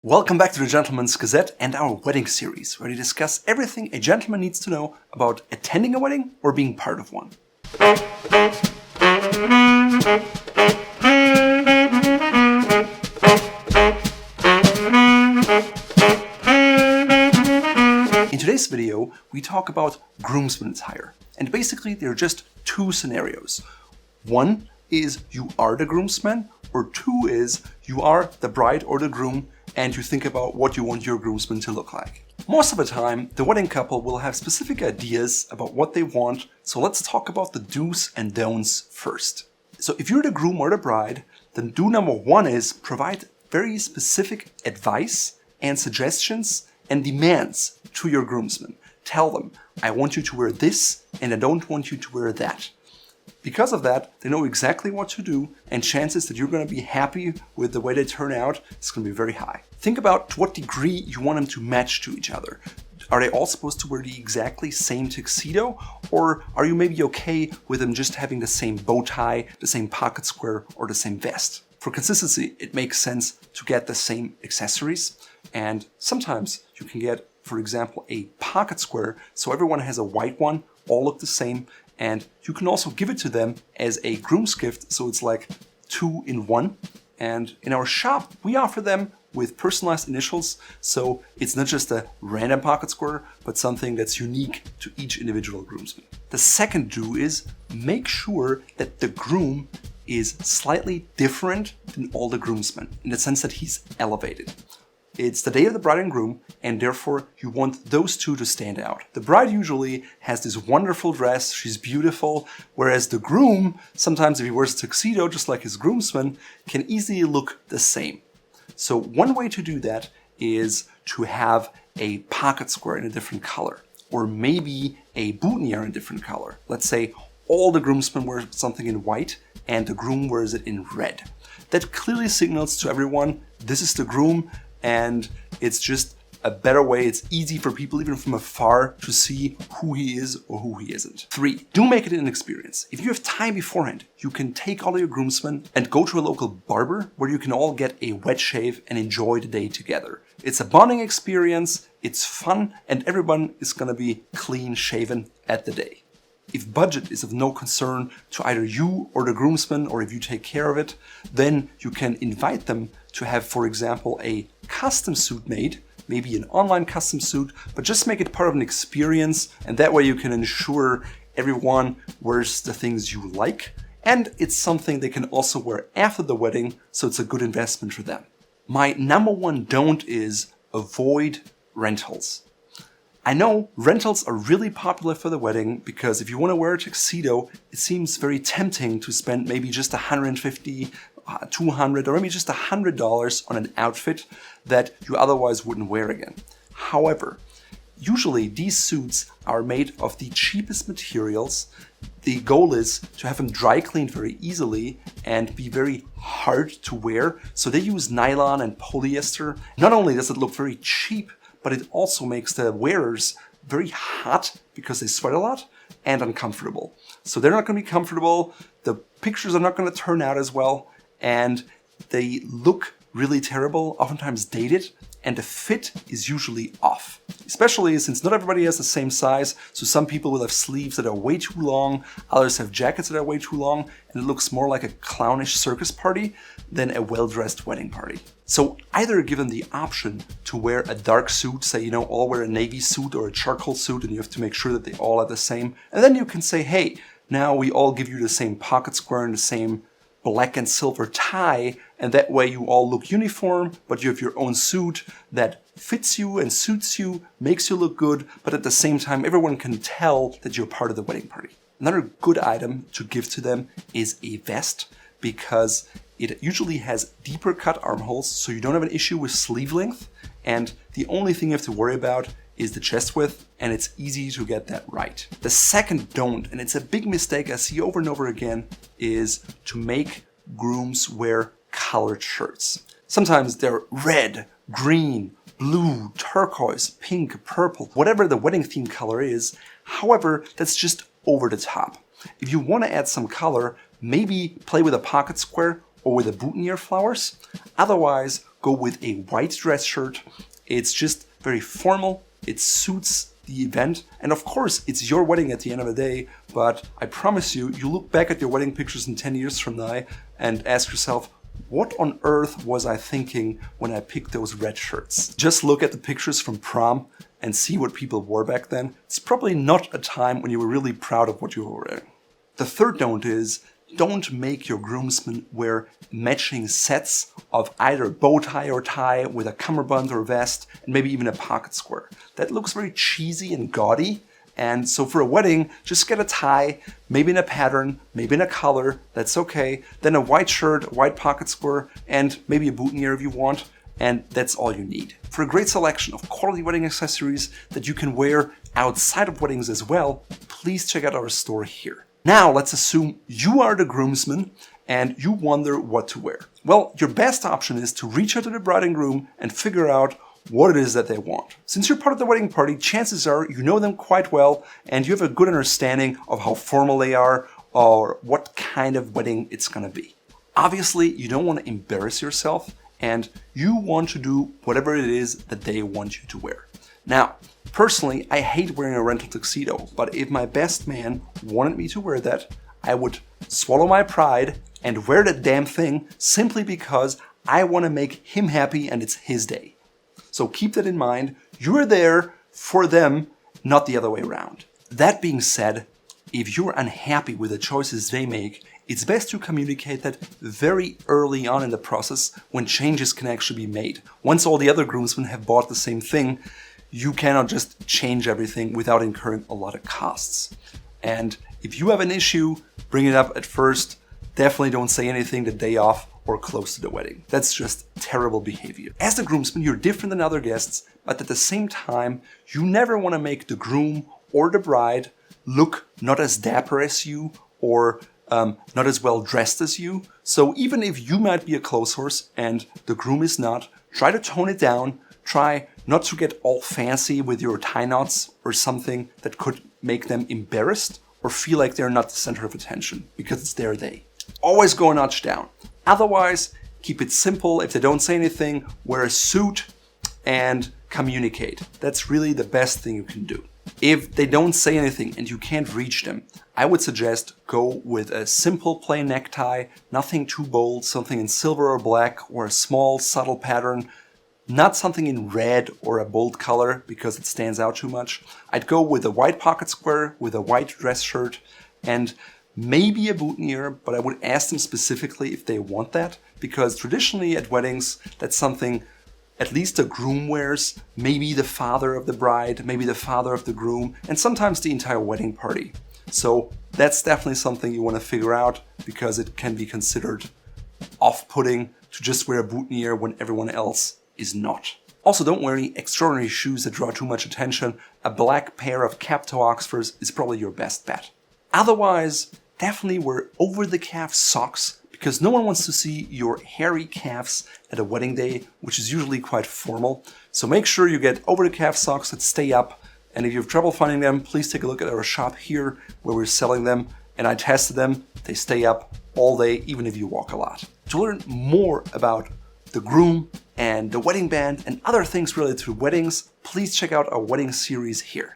Welcome back to the Gentleman's Gazette and our wedding series, where we discuss everything a gentleman needs to know about attending a wedding or being part of one. In today's video, we talk about groomsman attire, and basically there are just two scenarios. One is you are the groomsman, or two is you are the bride or the groom and you think about what you want your groomsmen to look like. Most of the time, the wedding couple will have specific ideas about what they want, so let's talk about the do's and don'ts first. So if you're the groom or the bride, then do number one is provide very specific advice and suggestions and demands to your groomsmen. Tell them, I want you to wear this and I don't want you to wear that. Because of that, they know exactly what to do, and chances that you're going to be happy with the way they turn out is going to be very high. Think about to what degree you want them to match to each other. Are they all supposed to wear the exactly same tuxedo, or are you maybe okay with them just having the same bow tie, the same pocket square, or the same vest? For consistency, it makes sense to get the same accessories, and sometimes you can get, for example, a pocket square, so everyone has a white one, all look the same, and you can also give it to them as a groom's gift, so it's like 2 in 1. And in our shop, we offer them with personalized initials, so it's not just a random pocket square, but something that's unique to each individual groomsman. The second do is make sure that the groom is slightly different than all the groomsmen, in the sense that he's elevated. It's the day of the bride and groom, and therefore you want those two to stand out. The bride usually has this wonderful dress, she's beautiful, whereas the groom, sometimes if he wears a tuxedo just like his groomsmen, can easily look the same. So one way to do that is to have a pocket square in a different color, or maybe a boutonniere in a different color. Let's say all the groomsmen wear something in white and the groom wears it in red. That clearly signals to everyone, this is the groom, and it's just a better way. It's easy for people even from afar to see who he is or who he isn't. 3, do make it an experience. If you have time beforehand, you can take all of your groomsmen and go to a local barber where you can all get a wet shave and enjoy the day together. It's a bonding experience, it's fun, and everyone is gonna be clean shaven at the day. If budget is of no concern to either you or the groomsmen, or if you take care of it, then you can invite them to have, for example, a custom suit made, maybe an online custom suit, but just make it part of an experience, and that way you can ensure everyone wears the things you like, and it's something they can also wear after the wedding, so it's a good investment for them. My number one don't is avoid rentals. I know rentals are really popular for the wedding because if you want to wear a tuxedo, it seems very tempting to spend maybe just $150, $200, or maybe just $100 on an outfit that you otherwise wouldn't wear again. However, usually these suits are made of the cheapest materials. The goal is to have them dry cleaned very easily and be very hard to wear. So they use nylon and polyester. Not only does it look very cheap, but it also makes the wearers very hot because they sweat a lot and uncomfortable. So they're not going to be comfortable, the pictures are not going to turn out as well, and they look really terrible, oftentimes dated, and the fit is usually off. Especially since not everybody has the same size, so some people will have sleeves that are way too long, others have jackets that are way too long, and it looks more like a clownish circus party than a well-dressed wedding party. So either give them the option to wear a dark suit, say, all wear a navy suit or a charcoal suit, and you have to make sure that they all are the same, and then you can say, hey, now we all give you the same pocket square and the same black and silver tie, and that way you all look uniform, but you have your own suit that fits you and suits you, makes you look good, but at the same time everyone can tell that you're part of the wedding party. Another good item to give to them is a vest, because it usually has deeper cut armholes, so you don't have an issue with sleeve length, and the only thing you have to worry about is the chest width, and it's easy to get that right. The second don't, and it's a big mistake I see over and over again, is to make grooms wear colored shirts. Sometimes they're red, green, blue, turquoise, pink, purple, whatever the wedding theme color is. However, that's just over the top. If you want to add some color, maybe play with a pocket square or with the boutonniere flowers. Otherwise, go with a white dress shirt. It's just very formal. It suits the event. And of course, it's your wedding at the end of the day. But I promise you, you look back at your wedding pictures in 10 years from now and ask yourself, what on earth was I thinking when I picked those red shirts? Just look at the pictures from prom and see what people wore back then. It's probably not a time when you were really proud of what you were wearing. The third don't is, don't make your groomsmen wear matching sets of either bow tie or tie with a cummerbund or vest and maybe even a pocket square. That looks very cheesy and gaudy. And so for a wedding, just get a tie, maybe in a pattern, maybe in a color, that's okay. Then a white shirt, a white pocket square, and maybe a boutonniere if you want. And that's all you need. For a great selection of quality wedding accessories that you can wear outside of weddings as well, please check out our store here. Now let's assume you are the groomsman and you wonder what to wear. Well, your best option is to reach out to the bride and groom and figure out what it is that they want. Since you're part of the wedding party, chances are you know them quite well and you have a good understanding of how formal they are or what kind of wedding it's gonna be. Obviously, you don't want to embarrass yourself and you want to do whatever it is that they want you to wear. Now, personally, I hate wearing a rental tuxedo, but if my best man wanted me to wear that, I would swallow my pride and wear that damn thing simply because I want to make him happy and it's his day. So keep that in mind. You're there for them, not the other way around. That being said, if you're unhappy with the choices they make, it's best to communicate that very early on in the process when changes can actually be made. Once all the other groomsmen have bought the same thing, you cannot just change everything without incurring a lot of costs. And if you have an issue, bring it up at first. Definitely don't say anything the day off or close to the wedding. That's just terrible behavior. As the groomsman, you're different than other guests, but at the same time, you never want to make the groom or the bride look not as dapper as you or not as well dressed as you. So even if you might be a clothes horse and the groom is not, try to tone it down. Try not to get all fancy with your tie knots or something that could make them embarrassed or feel like they're not the center of attention because it's their day. Always go a notch down. Otherwise, keep it simple. If they don't say anything, wear a suit and communicate. That's really the best thing you can do. If they don't say anything and you can't reach them, I would suggest go with a simple plain necktie, nothing too bold, something in silver or black or a small subtle pattern, not something in red or a bold color because it stands out too much. I'd go with a white pocket square, with a white dress shirt and maybe a boutonniere, but I would ask them specifically if they want that because traditionally at weddings, that's something at least the groom wears, maybe the father of the bride, maybe the father of the groom, and sometimes the entire wedding party. So that's definitely something you want to figure out because it can be considered off-putting to just wear a boutonniere when everyone else is not. Also, don't wear any extraordinary shoes that draw too much attention. A black pair of cap-toe Oxfords is probably your best bet. Otherwise, definitely wear over-the-calf socks because no one wants to see your hairy calves at a wedding day, which is usually quite formal. So make sure you get over-the-calf socks that stay up. And if you have trouble finding them, please take a look at our shop here where we're selling them. And I tested them. They stay up all day, even if you walk a lot. To learn more about the groom and the wedding band and other things related to weddings, please check out our wedding series here.